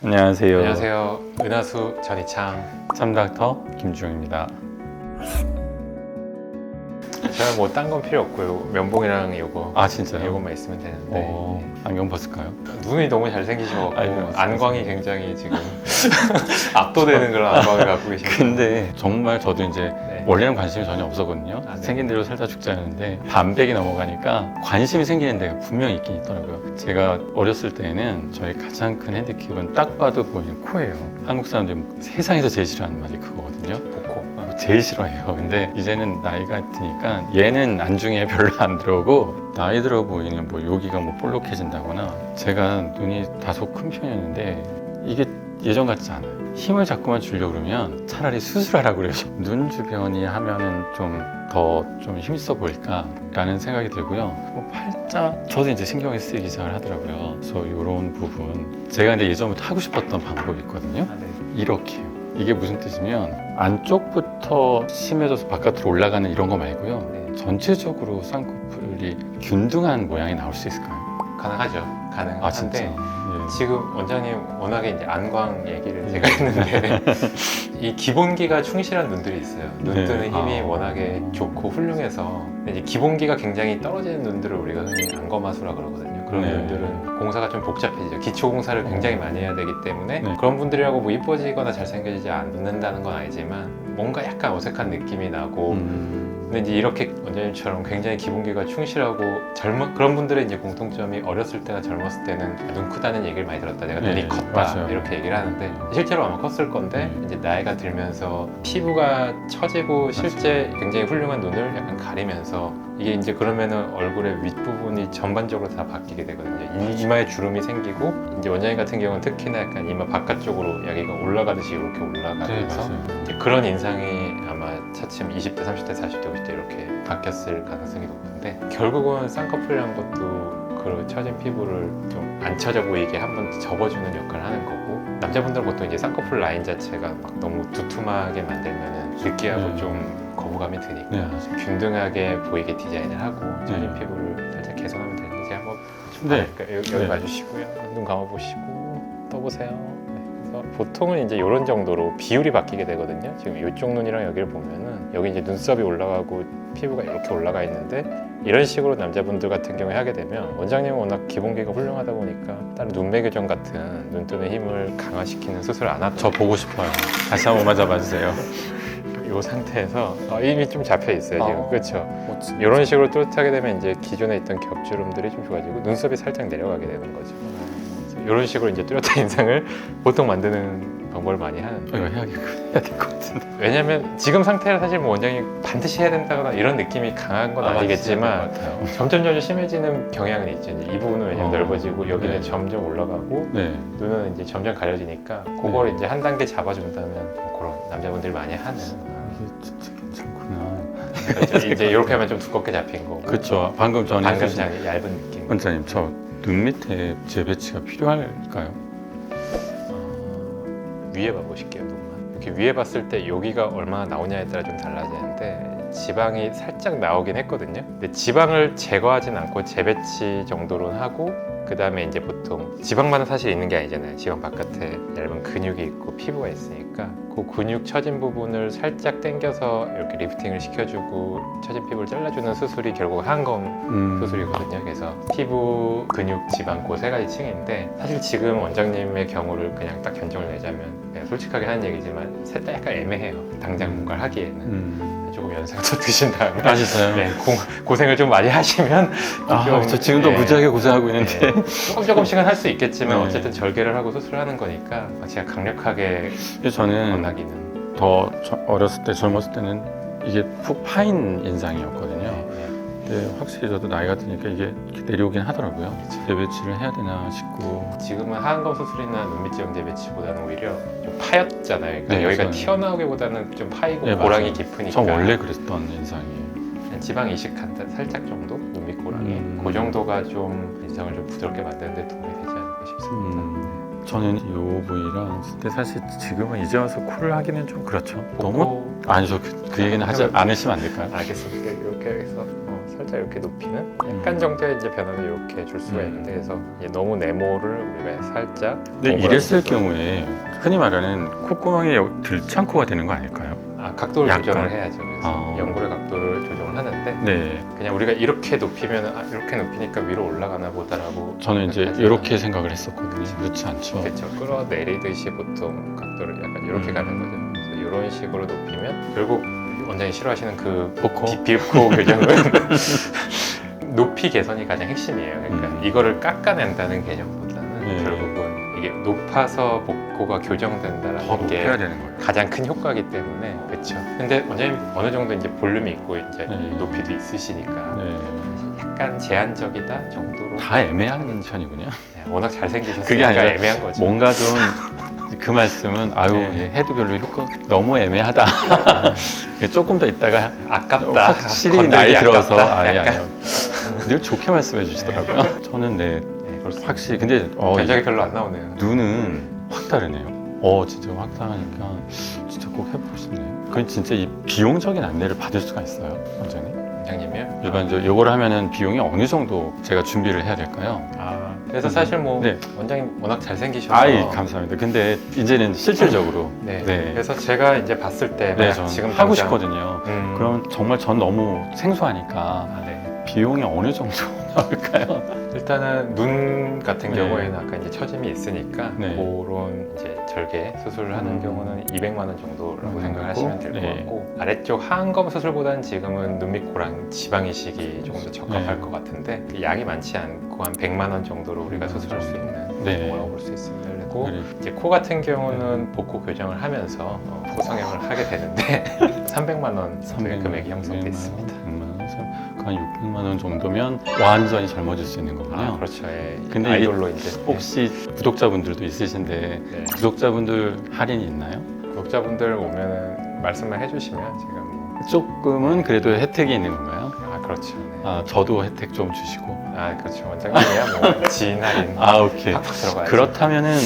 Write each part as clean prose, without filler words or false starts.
안녕하세요. 안녕하세요. 은하수 전희창. 참닥터 김주영입니다. 제가 뭐 딴 건 필요 없고요. 면봉이랑 요거. 아 진짜요? 요것만 있으면 되는데. 안경 벗을까요? 눈이 너무 잘생기셔갖고 아이고, 안광이 굉장히 지금 압도되는 그런 안광을 갖고 계시네요. 근데 정말 저도 이제 네. 원래는 관심이 전혀 없었거든요. 아, 네. 생긴 대로 살다 죽자였는데 반백이 넘어가니까 관심이 생기는 데가 분명히 있긴 있더라고요. 제가 어렸을 때는 저희 가장 큰 핸디캡은 딱 봐도 보이는 코예요. 한국 사람들이 세상에서 제일 싫어하는 말이 그거거든요. 복코. 제일 싫어해요. 근데 이제는 나이가 드니까 얘는 안중에 별로 안 들어오고 나이 들어 보이는 뭐 여기가 뭐 볼록해진다거나 제가 눈이 다소 큰 편이었는데 이게 예전 같지 않아요. 힘을 자꾸만 주려고 그러면 차라리 수술하라고 그래요. 눈 주변이 하면은 좀 더 좀 힘있어 보일까 라는 생각이 들고요. 뭐 팔자 저도 이제 신경이 쓰이기 시작을 하더라고요. 그래서 이런 부분 제가 이제 예전부터 하고 싶었던 방법이 있거든요. 아, 네. 이렇게 해요. 이게 무슨 뜻이면 안쪽부터 심해져서 바깥으로 올라가는 이런 거 말고요. 네. 전체적으로 쌍꺼풀이 균등한 모양이 나올 수 있을까요? 가능하죠. 가능한데. 아 진짜? 예. 지금 원장님 워낙에 이제 안광 얘기를 제가 했는데 이 기본기가 충실한 눈들이 있어요. 눈 네. 뜨는 힘이 아. 워낙에 좋고 훌륭해서 이제 기본기가 굉장히 떨어지는 눈들을 우리가 흔히 안검하수라 그러거든요. 그런 네. 눈들은 공사가 좀 복잡해지죠. 기초 공사를 굉장히 많이 해야 되기 때문에 네. 그런 분들이라고 뭐 이뻐지거나 잘생겨지지 않는다는 건 아니지만 뭔가 약간 어색한 느낌이 나고 근데 이제 이렇게 원장님처럼 굉장히 기본기가 충실하고 그런 분들의 이제 공통점이 어렸을 때나 젊었을 때는 눈 크다는 얘기를 많이 들었다. 내가 눈이 네, 컸다. 맞아요. 이렇게 얘기를 하는데 실제로 아마 컸을 건데 이제 나이가 들면서 피부가 처지고 실제 굉장히 훌륭한 눈을 약간 가리면서 이게 이제 그러면은 얼굴의 윗부분이 전반적으로 다 바뀌게 되거든요. 이마에 주름이 생기고 이제 원장님 같은 경우는 특히나 약간 이마 바깥쪽으로 여기가 올라가듯이 이렇게 네, 올라가면서 맞아요. 이제 그런 인상이 아마 차츰 20대, 30대, 40대, 50대 이렇게 바뀌었을 가능성이 높은데 결국은 쌍꺼풀이란 것도 그 처진 피부를 좀 안 처져 보이게 한번 접어주는 역할을 하는 거고 남자분들은 보통 이제 쌍꺼풀 라인 자체가 막 너무 두툼하게 만들면은 느끼하고 네. 좀 거부감이 드니까 네. 좀 균등하게 보이게 디자인을 하고 처진 네. 피부를 살짝 개선하면 되는데 제가 한번 네. 그러니까 여기 네. 봐주시고요. 눈 감아보시고 떠보세요. 네. 그래서 보통은 이제 이런 정도로 비율이 바뀌게 되거든요. 지금 이쪽 눈이랑 여기를 보면은 여기 이제 눈썹이 올라가고 피부가 이렇게 올라가 있는데 이런 식으로 남자분들 같은 경우에 하게 되면 원장님은 워낙 기본기가 훌륭하다 보니까 다른 눈매 교정 같은 눈 뜨는 힘을 강화시키는 수술을 안 하고 저 보고 싶어요. 다시 한 번만 잡아주세요. 이 상태에서 이미 좀 잡혀 있어요 지금. 아. 그렇죠. 이런 식으로 뚜렷하게 되면 이제 기존에 있던 겹주름들이 좀 좋아지고 눈썹이 살짝 내려가게 되는 거죠. 이런 식으로 이제 뚜렷한 인상을 보통 만드는 방법을 많이 하는데 이거 해야 될 것 같은데. 왜냐면 지금 상태를 사실 뭐 원장님 반드시 해야 된다거나 이런 느낌이 강한 건 아니겠지만 점점 심해지는 경향은 있죠. 이제 이 부분은 왜냐면 넓어지고 여기는 네. 점점 올라가고 네. 눈은 이제 점점 가려지니까 그걸 이제 한 단계 잡아준다면 그런 남자분들이 많이 하는 이게 진짜 괜찮구나. 그렇죠. 이제 이렇게 하면 좀 두껍게 잡힌 거고 그렇죠. 방금 전에 방금 해주신- 전에 얇은 느낌. 원장님 저 눈 밑에 재배치가 필요할까요? 위에 봐보실게요. 눈만 이렇게 위에 봤을 때 여기가 얼마나 나오냐에 따라 좀 달라지는데 지방이 살짝 나오긴 했거든요. 근데 지방을 제거하진 않고 재배치 정도로는 하고 그 다음에 이제 보통 지방만은 사실 있는 게 아니잖아요. 지방 바깥에 얇은 근육이 있고 피부가 있으니까 그 근육 처진 부분을 살짝 당겨서 이렇게 리프팅을 시켜주고 처진 피부를 잘라주는 수술이 결국 한검 수술이거든요. 그래서 피부, 근육, 지방 그 세 가지 층인데 사실 지금 원장님의 경우를 그냥 딱 견적을 내자면 그냥 솔직하게 하는 얘기지만 셋 다 약간 애매해요. 당장 뭔가를 하기에는 조금 연상도 드신 다음에 아시어요? 네, 고생을 좀 많이 하시면 저 지금도 네. 무지하게 고생하고 있는데. 조금씩은 할 수 있겠지만 네. 어쨌든 절개를 하고 수술을 하는 거니까 제가 강력하게 저는 권하기는 더 어렸을 때 젊었을 때는 이게 푹 파인 인상이었거든요. 근데 확실히 저도 나이가 드니까 이게 이렇게 내려오긴 하더라고요. 재배치를 해야 되나 싶고. 지금은 하안검 수술이나 눈밑지형 재배치보다는 오히려 좀 파였잖아요. 그러니까 네, 여기가 맞아요. 튀어나오기보다는 좀 파이고 네, 고랑이 맞아요. 깊으니까 전 원래 그랬던 인상이에요. 지방 이식 한 살짝 정도 눈밑 고랑이 그 정도가 좀 인상을 좀 부드럽게 만드는 데 도움이 되지 않을까 싶습니다. 저는 이 부위랑 근데 사실 지금은 이제 와서 코를 하기는 좀 그렇죠. 너무 복고 아니죠. 그 얘기는 하지 않으시면 안 될까요? 알겠습니다. 이렇게 해서 살짝 이렇게 높이는 약간 정도의 이제 변화를 이렇게 줄 수가 있는데, 그래서 이제 너무 네모를 우리가 살짝 근데 동그랗게 이랬을 해서 경우에 흔히 말하는 콧구멍이 들창코가 되는 거 아닐까요? 각도를 약간. 조정을 해야죠. 그래서 아. 연골의 각도를 조정을 하는데, 네. 그냥 우리가 이렇게 높이면 이렇게 높이니까 위로 올라가나 보다라고 저는 이제 생각하지 이렇게 생각을 했었거든요. 그렇지 않죠? 그렇죠. 끌어내리듯이 보통 각도를 약간 이렇게 가는 거죠. 그래서 이런 식으로 높이면 결국 원장이 싫어하시는 그 보코? 비읍코 교정은 높이 개선이 가장 핵심이에요. 그러니까 이거를 깎아낸다는 개념보다는 네. 결국은 이게 높아서 복코가 더 교정된다라는 높여야 게 되는 거예요. 가장 큰 효과이기 때문에. 그렇죠. 근데 원장님 어느 정도 이제 볼륨이 있고 이제 네. 높이도 있으시니까 네. 약간 제한적이다 정도로. 다 애매한 편이군요. 네, 워낙 잘생기셨으니까 그게 아니라 애매한 거죠. 뭔가 좀 그 말씀은 아유 네. 예, 해도 별로 효과 너무 애매하다. 조금 더 있다가 아깝다. 확실히 건들기 나이 들어서 아깝다. 아예 약간. 아니요. 늘 좋게 말씀해 주시더라고요. 저는 네 네, 그렇습니다. 확실히 근데 견적이 이 별로 안 나오네요. 눈은 확 다르네요. 진짜 확 다르니까 진짜 꼭 해보고 싶네요. 그건 진짜 이 비용적인 안내를 받을 수가 있어요, 원장님? 원장님이요? 일반적으로 이걸 하면은 비용이 어느 정도 제가 준비를 해야 될까요? 그래서 사실 뭐 네. 원장님 워낙 잘생기셔서 아이 감사합니다. 근데 이제는 실질적으로 네. 네. 그래서 제가 이제 봤을 때 네, 만약 전 지금 하고 당장- 싶거든요. 그럼 정말 전 너무 생소하니까 네. 비용이 어느 정도 나올까요? 일단은 눈 같은 네. 경우에는 아까 이제 처짐이 있으니까 네. 그런 이제 절개 수술을 하는 경우는 200만 원 정도라고 생각을 하시면 될 것 네. 같고, 아래쪽 하안검 수술보다는 지금은 눈 밑 코랑 지방 이식이 조금 더 적합할 네. 것 같은데 그 양이 많지 않고 한 100만 원 정도로 우리가 수술할 수 있는 네. 경우라고 볼 수 있습니다. 그리고 그리고 이제 코 같은 경우는 복코 교정을 하면서 포성형을 하게 되는데 300만 원 정도의 금액이 형성돼 있습니다. 100만 원, 한 600만 원 정도면 완전히 젊어질 수 있는 거군요. 그렇죠. 예. 근데 아이돌로 이제 혹시 구독자분들도 있으신데 네. 구독자분들 할인이 있나요? 구독자분들 오면은 말씀만 해주시면 제가 뭐 조금은 그래도 혜택이 있는 건가요? 그렇죠. 네. 저도 혜택 좀 주시고. 그렇죠. 원장님이야 뭐 지인 할인 오케이. 팍팍 들어가야죠. 그렇다면은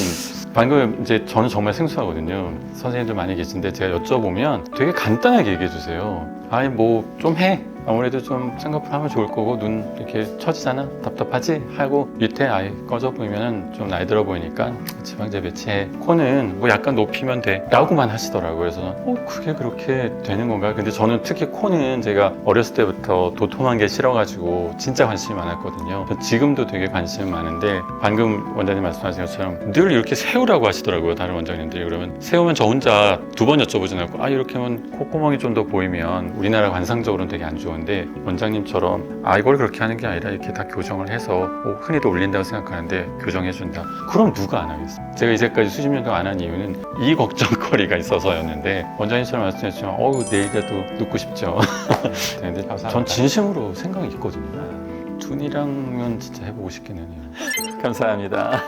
방금 이제 저는 정말 생소하거든요. 선생님들 많이 계신데 제가 여쭤보면 되게 간단하게 얘기해 주세요. 아니 뭐 좀 해. 아무래도 좀 쌍꺼풀 하면 좋을 거고 눈 이렇게 처지잖아 답답하지 하고 밑에 아예 꺼져 보이면은 좀 나이 들어 보이니까 지방제 배치해. 코는 뭐 약간 높이면 돼 라고만 하시더라고요. 그래서 그게 그렇게 되는 건가. 근데 저는 특히 코는 제가 어렸을 때부터 도톰한 게 싫어가지고 진짜 관심이 많았거든요. 지금도 되게 관심이 많은데 방금 원장님 말씀하신 것처럼 늘 이렇게 세우라고 하시더라고요. 다른 원장님들이. 그러면 세우면 저 혼자 두 번 여쭤보진 않고 이렇게 하면 콧구멍이 좀 더 보이면 우리나라 관상적으로는 되게 안 좋은데 원장님처럼 이걸 그렇게 하는 게 아니라 이렇게 다 교정을 해서 흔히도 올린다고 생각하는데 교정해준다. 그럼 누가 안 하겠어? 제가 이제까지 수십 년 동안 안 한 이유는 이 걱정거리가 있어서였는데 원장님처럼 말씀하셨지만 내일이라도 눕고 싶죠. 근데 감사합니다. 전 진심으로 생각이 있거든요. 준이랑은 진짜 해보고 싶긴 해요. 감사합니다.